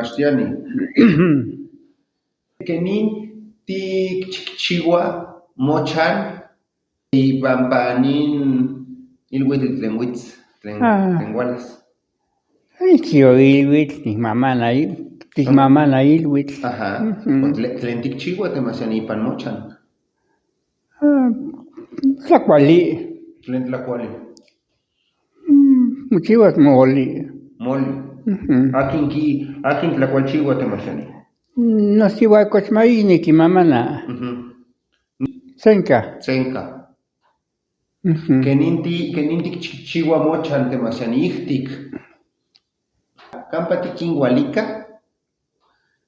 temachtiani. Kenin tikchikchiua mochan ipampanin ilhuitl tlen witz, tlen ualas. Tio ilhuitl tikmamana ilhuitl. Ajá. Tlen tikchiua temasiani ipan mochan. Tlakuali. Tlen tlakuali. Mochiuas moli. Moli. Akin tlakualchiua temasiani. Nosiua kochmaini kimamana. Senka. Kenin tikchikchiua mochan temasiani ihtik. Kampa tikinhualika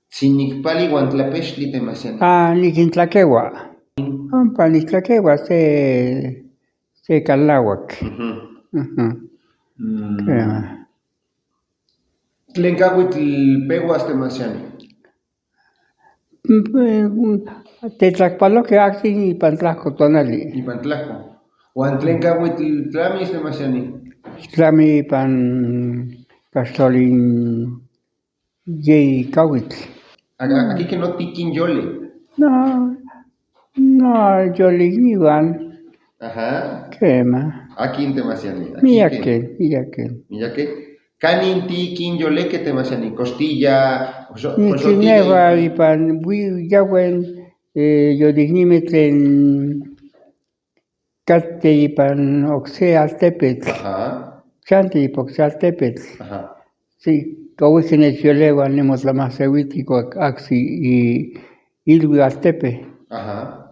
sinikpali uan tlapextli temasiani. Nikintlakeua. Ompa nitlakeua se kalauak. Tlen kauitl peuas temasiani. Tetlakpalokej aksin ipan tlajko tonali. Ipan tlajko. Uan tlen kauitl tlamis temasiani. Tlami ipan kaxtolin yei kauitl. Aquí que no tikinyoli. No, yolikniuan. Ajá. Kema. Akin temasiani. Miyake. Kanin tikinyoleke temasiani. Costilla. Nikinewa ipan yawen yoliknimi tlen kate ipan okse altepetl. Ajá. Chanti ipan okse altepetl. Ajá. Sí, kauiki nechyolewa nimotlamaseuitiko aksi ilui altepe. Ajá.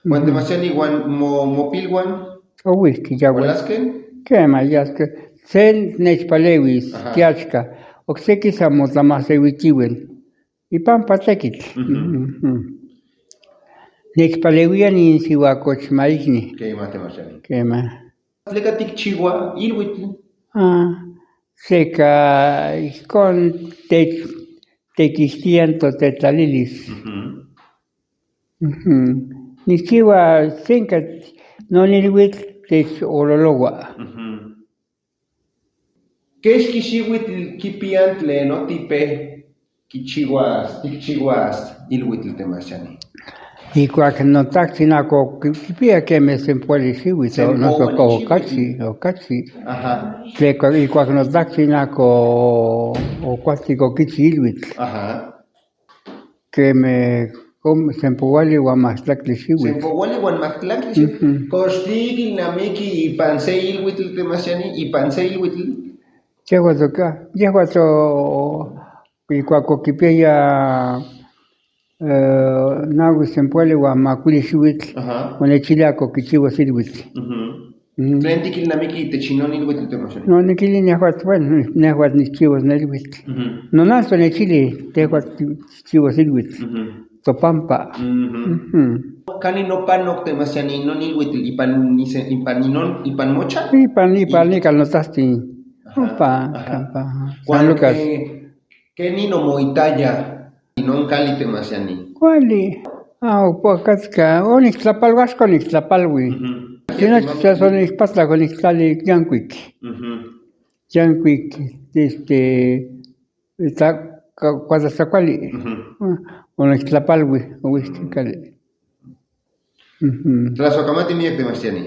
Uan temasiani uan mopilwan. Ouihki yawen. ¿Hualasken? Kema, yaske. Sen nechpaleuis, tiachka. Okseki san motlamaseuitiwen. Ipampa tekitl. Nechpaleuia ninsiuakochmaikni. Kema temasiani. Kema. Tleka tikchiua ilhuitl. Seka ihkon tekixtian totetlalilis. Nikchiua senka nonilhuitl techololoua. Kexki xiuitl kipian tlen otipe tikchiuas ilhuitl temasiani. Ikuak notaktzin ako kipia kemeh sempoali xiuitl, noso okatzi. Ajá. Ikuak notaktzin ako okualtik okitzi ilhuitl. Ajá. Kemeh sempouali uan mahtlactli xiuitl. Sempouali uan mahtlactli xiuitl. Kox tikilnamiki ipan se ilhuitl temasiani, ipan se ilhuitl. Yehuatl ikuak okipiaya naui sempoali uan makuili xiuitl, onechilia okichiuas ilhuitl. Tlen tikilnamiki itech inon ilhuitl temasiani. No nikili nehuatl nikchiuas nelhuitl. Nonantzin onechili tehuatl tikchiuas ilhuitl. Topampa. Kanin opanok temasiani inon ilhuitl ipan mochan? Ipan nikal notzahtzin. Ompa. San Lucas. Kenin omoitaya inon kali temasiani. Kuali. Okatka. Oniktlapaluaxka oniktlapaluih. Sinochi onikpatlak oniktlali yankuik. Yankuik kuatlatlakuali. Oniktlapalui ouihki kali. Tlasokamati miak temasiani.